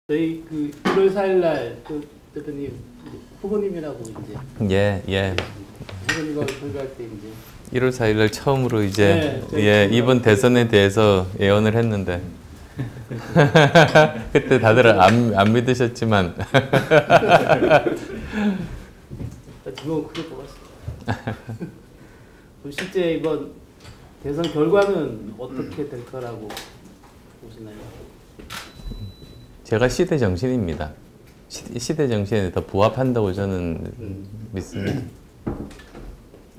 저희 그 1월 4일 날그 대표님 후보님이라고 이제 예. 후보님과 설교할 때 이제 1월 4일 날 처음으로 이제 이번 대선에 대해서 예언을 했는데 그때 다들 안 믿으셨지만 지금은 크게 뽑았습니다. 실제 이번 대선 결과는 어떻게 될 거라고 보시나요? 제가 시대 정신입니다. 시대 정신에 더 부합한다고 저는 믿습니다.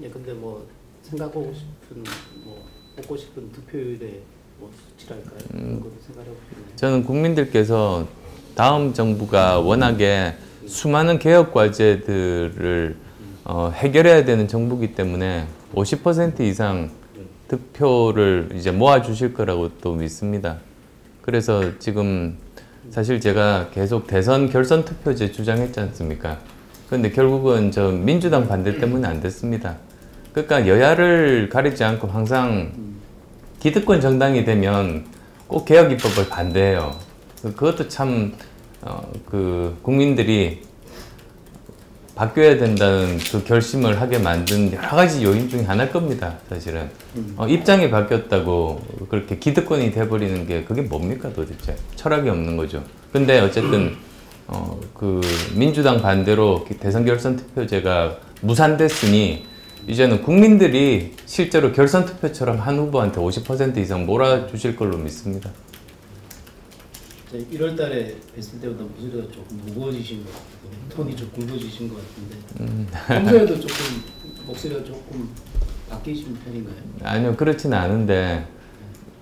예, 근데 뭐 생각하고 싶은 뭐 뽑고 싶은 득표율의 뭐 수치랄까요? 그런 것도 생각해 보시나요? 저는 국민들께서 다음 정부가 워낙에 수많은 개혁 과제들을 해결해야 되는 정부이기 때문에 50% 이상 득표를 이제 모아 주실 거라고 또 믿습니다. 그래서 지금 사실 제가 계속 대선 결선 투표제 주장했지 않습니까? 그런데 결국은 저 민주당 반대 때문에 안 됐습니다. 그러니까 여야를 가리지 않고 항상 기득권 정당이 되면 꼭 개혁 입법을 반대해요. 그것도 참 그 국민들이 바뀌어야 된다는 그 결심을 하게 만든 여러 가지 요인 중에 하나일 겁니다. 사실은 입장이 바뀌었다고 그렇게 기득권이 돼버리는 게 그게 뭡니까 도대체? 철학이 없는 거죠. 근데 어쨌든 그 민주당 반대로 대선 결선 투표제가 무산됐으니 이제는 국민들이 실제로 결선 투표처럼 한 후보한테 50% 이상 몰아주실 걸로 믿습니다. 1월 달에 뵀을 때보다 목소리가 조금 무거워지신 것 같고 톤이 좀 굵어지신 것 같은데 평소에도 조금 목소리가 조금 바뀌신 편인가요? 아니요, 그렇지는 않은데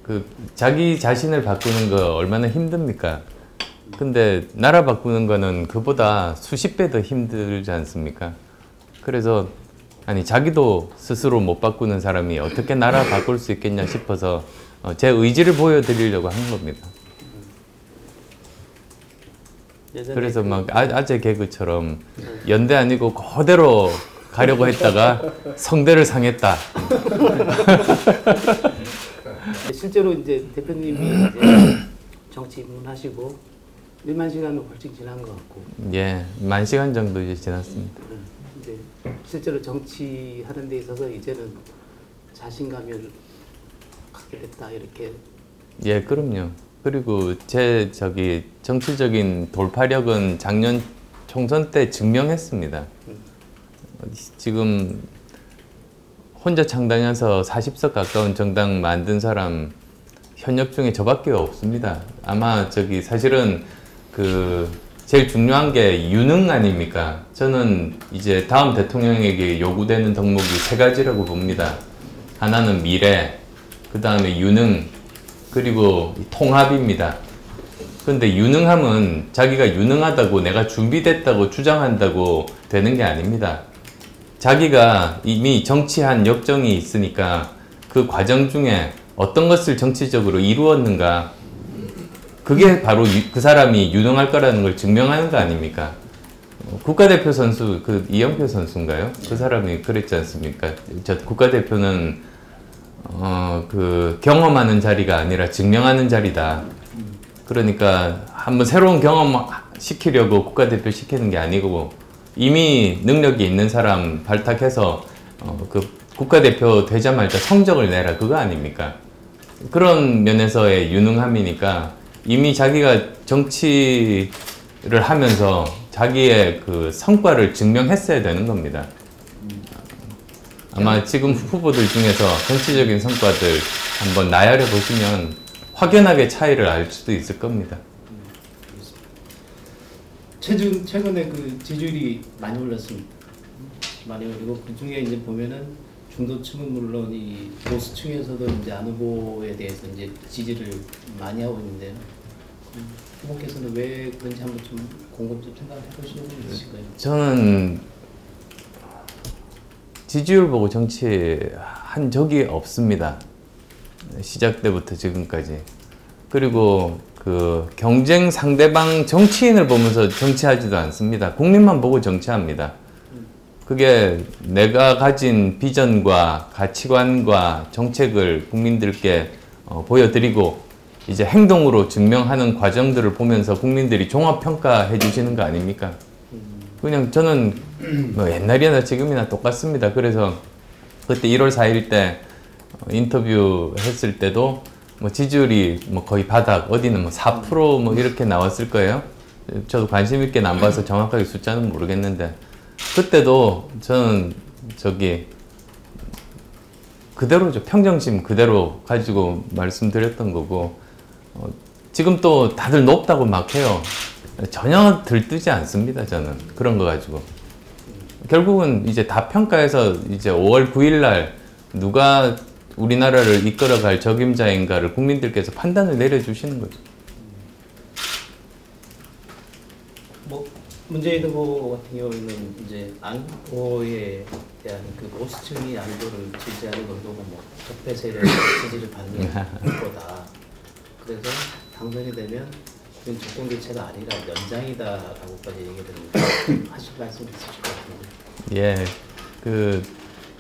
그 자기 자신을 바꾸는 거 얼마나 힘듭니까? 근데 나라 바꾸는 거는 그보다 수십 배 더 힘들지 않습니까? 그래서 아니 자기도 스스로 못 바꾸는 사람이 어떻게 나라 바꿀 수 있겠냐 싶어서 제 의지를 보여드리려고 한 겁니다. 그래서 막 아재 개그처럼 연대 아니고 그대로 가려고 했다가 성대를 상했다. 실제로 이제 대표님이 이제 정치 입문하시고 1만 시간은 훨씬 지난 것 같고. 예, 10,000시간 정도 이제 지났습니다. 이제 실제로 정치하는 데 있어서 이제는 자신감을 갖게 됐다 이렇게. 예, 그럼요. 그리고 제 정치적인 돌파력은 작년 총선 때 증명했습니다. 지금 혼자 창당해서 40석 가까운 정당 만든 사람 현역 중에 저밖에 없습니다. 아마 사실은 그 제일 중요한 게 유능 아닙니까? 저는 이제 다음 대통령에게 요구되는 덕목이 3가지라고 봅니다. 하나는 미래, 그 다음에 유능, 그리고 통합입니다. 그런데 유능함은 자기가 유능하다고 내가 준비됐다고 주장한다고 되는 게 아닙니다. 자기가 이미 정치한 역정이 있으니까 그 과정 중에 어떤 것을 정치적으로 이루었는가, 그게 바로 그 사람이 유능할 거라는 걸 증명하는 거 아닙니까? 국가대표 선수, 그 이영표 선수인가요? 그 사람이 그랬지 않습니까? 저 국가대표는 그 경험하는 자리가 아니라 증명하는 자리다. 그러니까 한번 새로운 경험 시키려고 국가대표 시키는 게 아니고 이미 능력이 있는 사람 발탁해서 그 국가대표 되자마자 성적을 내라, 그거 아닙니까? 그런 면에서의 유능함이니까 이미 자기가 정치를 하면서 자기의 그 성과를 증명했어야 되는 겁니다. 아마 지금 후보들 중에서 정치적인 성과들 한번 나열해 보시면 확연하게 차이를 알 수도 있을 겁니다. 최근에 그 지지율이 많이 올랐습니다. 많이 올리고 그 중에 이제 보면은 중도층은 물론 이 보수층에서도 이제 안 후보에 대해서 이제 지지를 많이 하고 있는데요. 후보께서는 왜 그런지 한번 좀 곰곰 좀 생각해 보시는 분 있으실까요? 저는 지지율 보고 정치한 적이 없습니다. 시작 때부터 지금까지. 그리고 그 경쟁 상대방 정치인을 보면서 정치하지도 않습니다. 국민만 보고 정치합니다. 그게 내가 가진 비전과 가치관과 정책을 국민들께 보여드리고 이제 행동으로 증명하는 과정들을 보면서 국민들이 종합평가해 주시는 거 아닙니까? 그냥 저는 뭐 옛날이나 지금이나 똑같습니다. 그래서 그때 1월 4일 때 인터뷰 했을 때도 뭐 지지율이 뭐 거의 바닥, 어디는 뭐 4%뭐 이렇게 나왔을 거예요. 저도 관심 있게 안 봐서 정확하게 숫자는 모르겠는데, 그때도 저는 저기 그대로죠. 평정심 그대로 가지고 말씀드렸던 거고, 지금 또 다들 높다고 막 해요. 전혀 들뜨지 않습니다. 저는 그런 거 가지고. 결국은 이제 다 평가해서 이제 5월 9일 날 누가 우리나라를 이끌어갈 적임자인가를 국민들께서 판단을 내려주시는 거죠. 뭐 문재인 후보 같은 경우에는 이제 안 후보에 대한 그 보수층이 안도를 지지하는 정도가 뭐 적폐 세력의 지지를 받는 거다. 그래서 당선이 되면 그건 정권 교체가 아니라 연장이다라고까지 얘기를 하실 말씀 있으실 것 같은데. 예,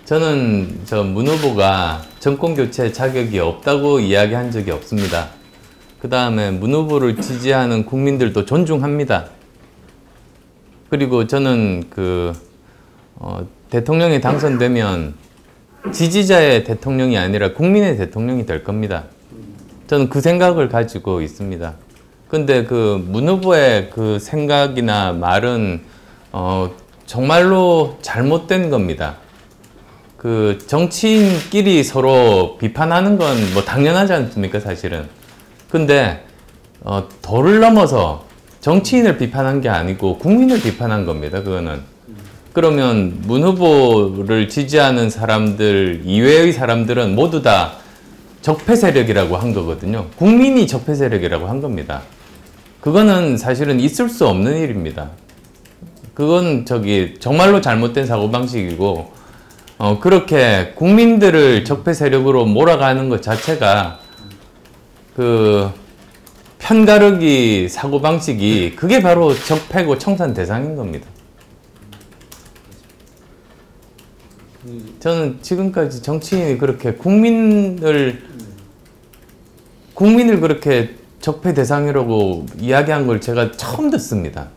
저는 문 후보가 정권 교체 자격이 없다고 이야기한 적이 없습니다. 그 다음에 문 후보를 지지하는 국민들도 존중합니다. 그리고 저는 대통령이 당선되면 지지자의 대통령이 아니라 국민의 대통령이 될 겁니다. 저는 그 생각을 가지고 있습니다. 근데 문 후보의 그 생각이나 말은 정말로 잘못된 겁니다. 정치인끼리 서로 비판하는 건 뭐 당연하지 않습니까, 사실은. 근데 도를 넘어서 정치인을 비판한 게 아니고 국민을 비판한 겁니다, 그거는. 그러면 문 후보를 지지하는 사람들 이외의 사람들은 모두 다 적폐 세력이라고 한 거거든요. 국민이 적폐 세력이라고 한 겁니다. 그거는 사실은 있을 수 없는 일입니다. 그건 정말로 잘못된 사고방식이고, 그렇게 국민들을 적폐 세력으로 몰아가는 것 자체가 편가르기 사고방식이 그게 바로 적폐고 청산 대상인 겁니다. 저는 지금까지 정치인이 그렇게 국민을 그렇게 적폐 대상이라고 이야기한 걸 제가 처음 듣습니다.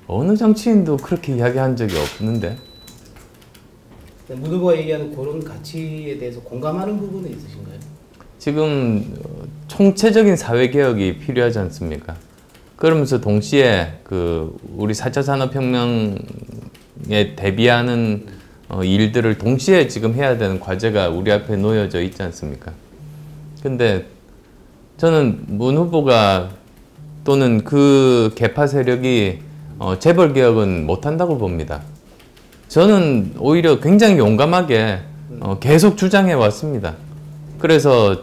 어느 정치인도 그렇게 이야기한 적이 없는데. 문 후보가 얘기하는 그런 가치에 대해서 공감하는 부분은 있으신가요? 지금 총체적인 사회개혁이 필요하지 않습니까? 그러면서 동시에 우리 4차 산업혁명에 대비하는 일들을 동시에 지금 해야 되는 과제가 우리 앞에 놓여져 있지 않습니까? 근데 저는 문 후보가 또는 그 계파 세력이 재벌개혁은 못한다고 봅니다. 저는 오히려 굉장히 용감하게 계속 주장해 왔습니다. 그래서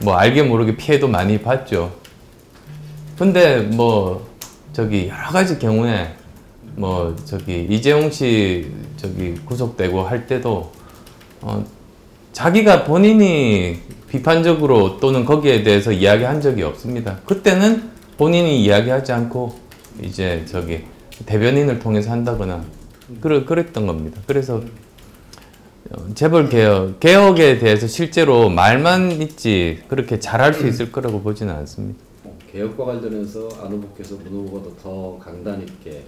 뭐 알게 모르게 피해도 많이 봤죠. 근데 여러 가지 경우에 이재용 씨 구속되고 할 때도 자기가 본인이 비판적으로 또는 거기에 대해서 이야기한 적이 없습니다. 그때는 본인이 이야기하지 않고 이제 대변인을 통해서 한다거나 그랬던 겁니다. 그래서 개혁에 대해서 실제로 말만 있지 그렇게 잘할 수 있을 거라고 보지는 않습니다. 개혁과 관련해서 안 후보께서 문 후보보다 더 강단 있게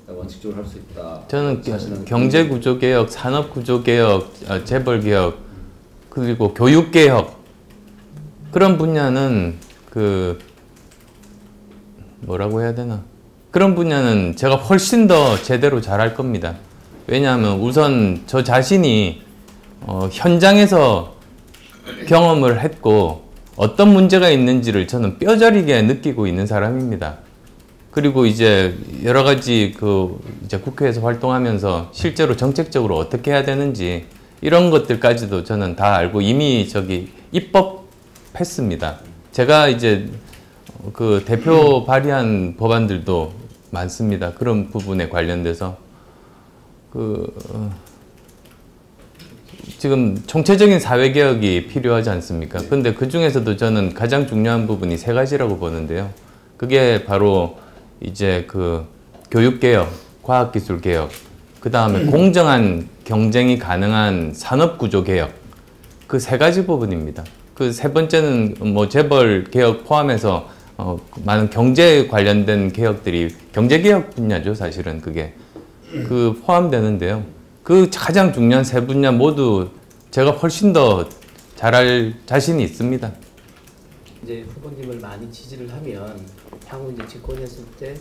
원칙적으로 할 수 있다. 저는 경제구조개혁, 산업구조개혁, 재벌개혁, 그리고 교육개혁 그런 분야는 뭐라고 해야 되나? 그런 분야는 제가 훨씬 더 제대로 잘할 겁니다. 왜냐하면 우선 저 자신이 현장에서 경험을 했고 어떤 문제가 있는지를 저는 뼈저리게 느끼고 있는 사람입니다. 그리고 이제 여러 가지 이제 국회에서 활동하면서 실제로 정책적으로 어떻게 해야 되는지 이런 것들까지도 저는 다 알고 이미 입법했습니다. 제가 이제 대표 발의한 법안들도 많습니다. 그런 부분에 관련돼서 지금 총체적인 사회개혁이 필요하지 않습니까? 근데 그 중에서도 저는 가장 중요한 부분이 세 가지라고 보는데요. 그게 바로 이제 교육개혁, 과학기술개혁, 그 다음에 공정한 경쟁이 가능한 산업구조 개혁, 그 세 가지 부분입니다. 그 세 번째는 뭐 재벌 개혁 포함해서 많은 경제 관련된 개혁들이 경제개혁 분야죠. 사실은 그게 그 포함되는데요. 그 가장 중요한 세 분야 모두 제가 훨씬 더 잘할 자신이 있습니다. 이제 후보님을 많이 지지를 하면 향후 이제 집권했을 때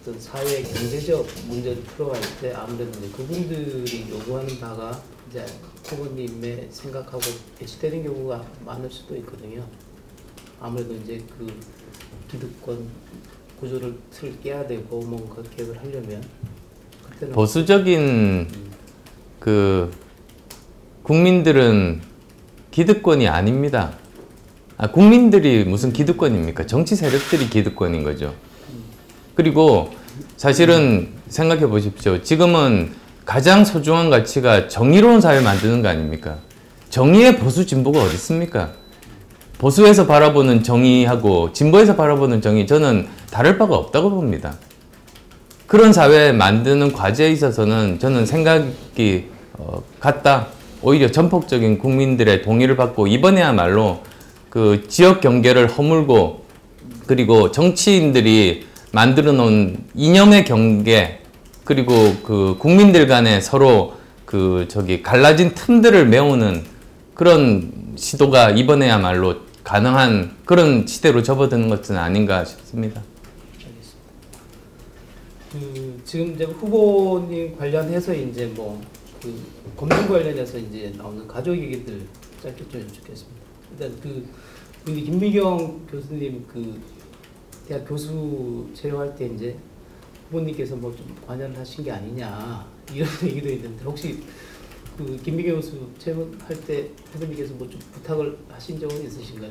어떤 사회 경제적 문제를 풀어갈 때 아무래도 이제 그분들이 요구하는 바가 이제 후보님의 생각하고 배치되는 경우가 많을 수도 있거든요. 아무래도 이제 그 기득권 구조를 틀 깨야 되고 뭔가 개혁을 하려면 그때는 보수적인 그 국민들은 기득권이 아닙니다. 국민들이 무슨 기득권입니까? 정치 세력들이 기득권인 거죠. 그리고 사실은 생각해 보십시오. 지금은 가장 소중한 가치가 정의로운 사회를 만드는 거 아닙니까? 정의의 보수 진보가 어디 있습니까? 보수에서 바라보는 정의하고 진보에서 바라보는 정의, 저는 다를 바가 없다고 봅니다. 그런 사회 만드는 과제에 있어서는 저는 생각이 같다. 오히려 전폭적인 국민들의 동의를 받고 이번에야말로 그 지역 경계를 허물고 그리고 정치인들이 만들어 놓은 이념의 경계 그리고 그 국민들 간에 서로 그 갈라진 틈들을 메우는 그런 시도가 이번에야말로 가능한 그런 시대로 접어드는 것은 아닌가 싶습니다. 알겠습니다. 지금 이제 후보님 관련해서 이제 뭐 그 검증 관련해서 이제 나오는 가족 얘기들 짧게 좀 여쭙겠습니다. 일단 그 김미경 교수님 그 대학 교수 채용할 때 이제 후보님께서 뭐 좀 관여를 하신 게 아니냐 이런 얘기도 있는데 혹시 그 김미경 교수 채용할 때 후보님께서 뭐 좀 부탁을 하신 적은 있으신가요?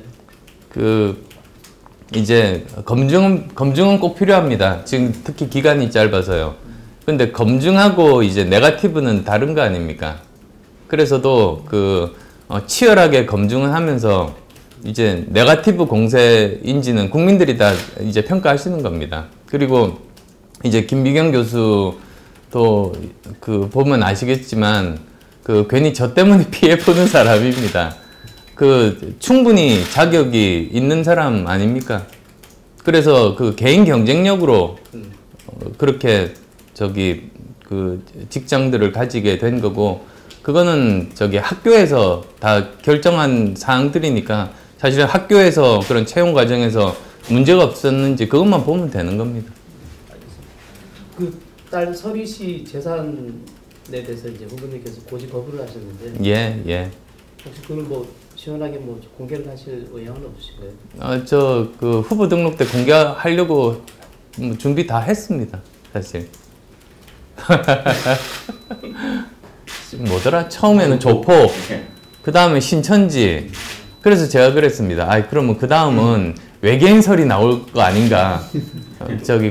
그 이제 검증은 꼭 필요합니다. 지금 특히 기간이 짧아서요. 근데 검증하고 이제 네거티브는 다른 거 아닙니까? 그래서도 그 치열하게 검증을 하면서 이제 네거티브 공세인지는 국민들이 다 이제 평가하시는 겁니다. 그리고 이제 김미경 교수도 그 보면 아시겠지만 그 괜히 저 때문에 피해 보는 사람입니다. 그 충분히 자격이 있는 사람 아닙니까? 그래서 그 개인 경쟁력으로 그렇게 그 직장들을 가지게 된 거고 그거는 학교에서 다 결정한 사항들이니까 사실은 학교에서 그런 채용 과정에서 문제가 없었는지 그것만 보면 되는 겁니다. 그 딸 서리 씨 재산에 대해서 이제 후보님께서 고지 거부를 하셨는데 예. 혹시 그걸 뭐 시원하게 뭐 공개를 하실 의향은 없으신가요? 저 그 후보 등록 때 공개하려고 준비 다 했습니다. 사실. 뭐더라? 처음에는 조폭, 그 다음에 신천지. 그래서 제가 그랬습니다. 그러면 그 다음은 외계인설이 나올 거 아닌가.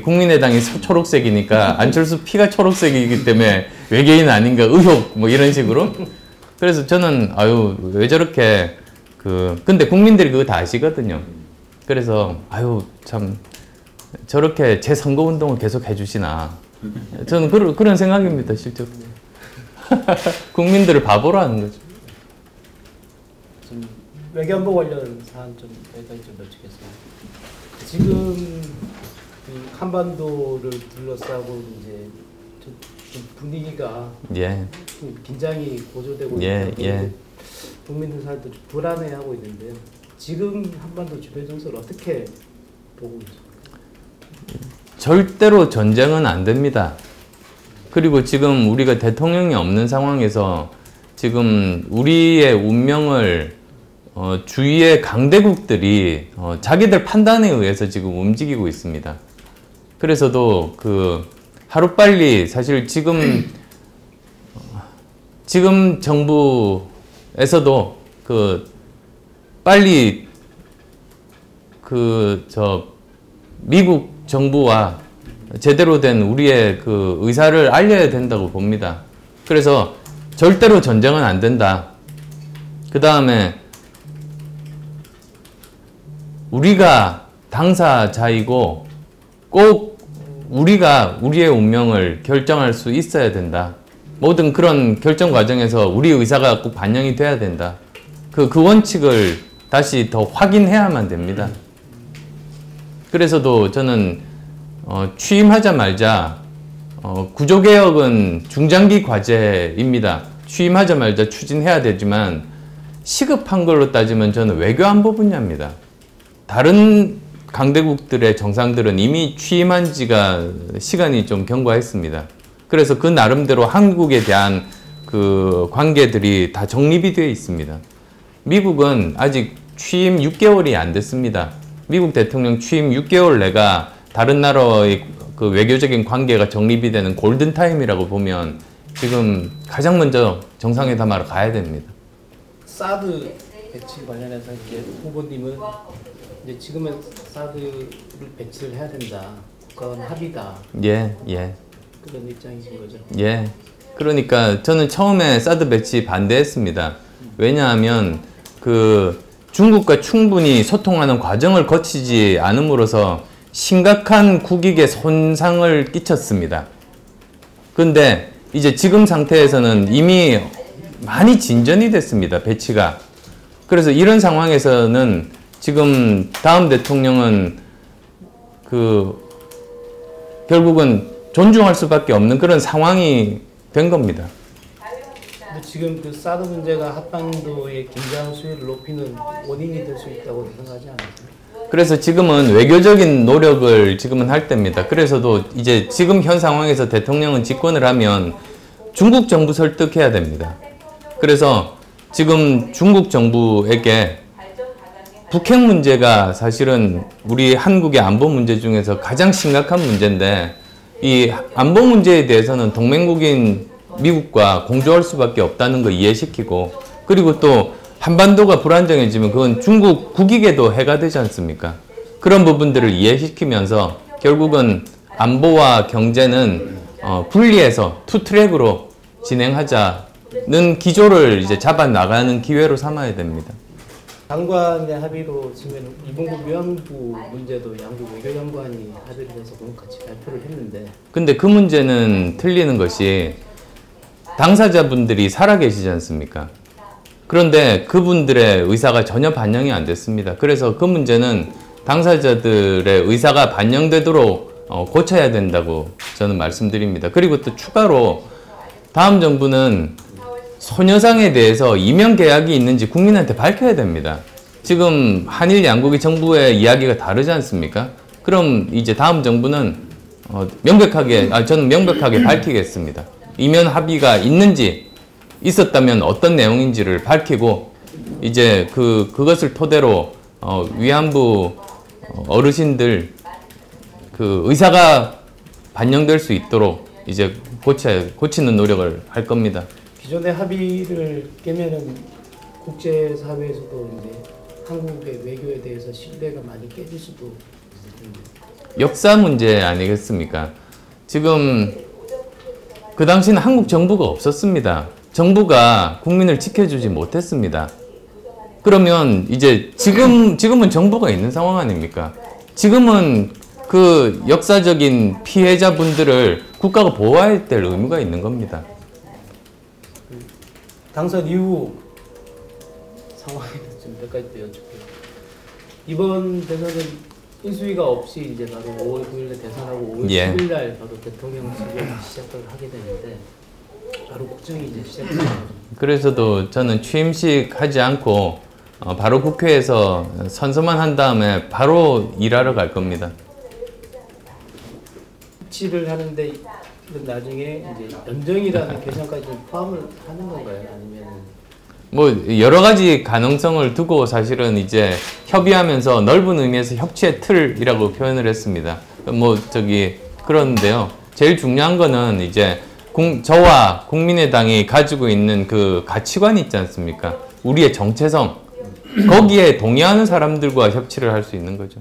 국민의당이 초록색이니까 안철수 피가 초록색이기 때문에 외계인 아닌가 의혹 뭐 이런 식으로. 그래서 저는 왜 저렇게 근데 국민들이 그거 다 아시거든요. 그래서 참 저렇게 제 선거운동을 계속 해주시나. 저는 그런 생각입니다, 실제로. 국민들을 바보로 하는 거죠. 외교안보 관련 사안 좀 여기까지 좀 여쭙겠습니다. 지금 그 한반도를 둘러싸고 이제 좀 분위기가 좀 긴장이 고조되고 있고 국민들 사이도 좀 불안해하고 있는데요. 지금 한반도 주변 정세를 어떻게 보고 계십니까? 절대로 전쟁은 안 됩니다. 그리고 지금 우리가 대통령이 없는 상황에서 지금 우리의 운명을 주위의 강대국들이 자기들 판단에 의해서 지금 움직이고 있습니다. 그래서도 하루빨리 사실 지금 정부에서도 빨리 미국 정부와 제대로 된 우리의 의사를 알려야 된다고 봅니다. 그래서 절대로 전쟁은 안 된다. 그 다음에 우리가 당사자이고 꼭 우리가 우리의 운명을 결정할 수 있어야 된다. 모든 그런 결정 과정에서 우리 의사가 꼭 반영이 돼야 된다. 그 원칙을 다시 더 확인해야만 됩니다. 그래서도 저는 취임하자마자 구조개혁은 중장기 과제입니다. 취임하자마자 추진해야 되지만 시급한 걸로 따지면 저는 외교안보 분야입니다. 다른 강대국들의 정상들은 이미 취임한 지가 시간이 좀 경과했습니다. 그래서 그 나름대로 한국에 대한 그 관계들이 다 정립이 되어 있습니다. 미국은 아직 취임 6개월이 안 됐습니다. 미국 대통령 취임 6개월 내가 다른 나라의 그 외교적인 관계가 정립이 되는 골든타임이라고 보면 지금 가장 먼저 정상회담하러 가야 됩니다. 사드 배치 관련해서 이렇게 후보님은 이제 지금은 사드를 배치를 해야 된다. 국가 간 합의다. 예. 그런 입장이신 거죠? 예. 그러니까 저는 처음에 사드 배치 반대했습니다. 왜냐하면 그 중국과 충분히 소통하는 과정을 거치지 않음으로써 심각한 국익에 손상을 끼쳤습니다. 근데 이제 지금 상태에서는 이미 많이 진전이 됐습니다. 배치가. 그래서 이런 상황에서는 지금 다음 대통령은 그 결국은 존중할 수밖에 없는 그런 상황이 된 겁니다. 근데 지금 그 사드 문제가 한반도의 긴장 수위를 높이는 원인이 될 수 있다고 생각하지 않으세요? 그래서 지금은 외교적인 노력을 지금은 할 때입니다. 그래서도 이제 지금 현 상황에서 대통령은 집권을 하면 중국 정부 설득해야 됩니다. 그래서 지금 중국 정부에게 북핵 문제가 사실은 우리 한국의 안보 문제 중에서 가장 심각한 문제인데 이 안보 문제에 대해서는 동맹국인 미국과 공조할 수밖에 없다는 거 이해시키고 그리고 또 한반도가 불안정해지면 그건 중국 국익에도 해가 되지 않습니까? 그런 부분들을 이해시키면서 결국은 안보와 경제는 분리해서 투 트랙으로 진행하자는 기조를 이제 잡아 나가는 기회로 삼아야 됩니다. 장관의 합의로 지금 이봉국 위안부 문제도 양국 외교장관이 합의를 해서 같이 발표를 했는데 근데 그 문제는 틀리는 것이 당사자분들이 살아계시지 않습니까? 그런데 그분들의 의사가 전혀 반영이 안 됐습니다. 그래서 그 문제는 당사자들의 의사가 반영되도록 고쳐야 된다고 저는 말씀드립니다. 그리고 또 추가로 다음 정부는 소녀상에 대해서 이명 계약이 있는지 국민한테 밝혀야 됩니다. 지금 한일 양국의 정부의 이야기가 다르지 않습니까? 그럼 이제 다음 정부는 저는 명백하게 밝히겠습니다. 이면 합의가 있는지 있었다면 어떤 내용인지를 밝히고 이제 그것을 토대로 위안부 어르신들 그 의사가 반영될 수 있도록 이제 고치는 노력을 할 겁니다. 기존의 합의를 깨면은 국제사회에서도 이제 한국의 외교에 대해서 신뢰가 많이 깨질 수도 있습니다. 역사 문제 아니겠습니까? 지금 그 당시는 한국 정부가 없었습니다. 정부가 국민을 지켜주지 못했습니다. 그러면 이제 지금은 정부가 있는 상황 아닙니까? 지금은 그 역사적인 피해자분들을 국가가 보호해야 될 의무가 있는 겁니다. 당선 이후 상황에 좀 몇 가지 더 여쭙게요. 이번 대선은 인수위가 없이 이제 바로 5월 9일에 대선하고 5월 예. 10일 날 바로 대통령직을 시작을 하게 되는데 바로 국정이 이제 시작됩니다. 그래서도 저는 취임식 하지 않고 바로 국회에서 선서만 한 다음에 바로 일하러 갈 겁니다. 치를 하는데 나중에 이제 연정이라는 개념까지 좀 포함을 하는 건가요? 아니면 뭐 여러 가지 가능성을 두고 사실은 이제 협의하면서 넓은 의미에서 협치의 틀이라고 표현을 했습니다. 그런데요. 제일 중요한 거는 이제 저와 국민의당이 가지고 있는 그 가치관이 있지 않습니까? 우리의 정체성. 거기에 동의하는 사람들과 협치를 할 수 있는 거죠.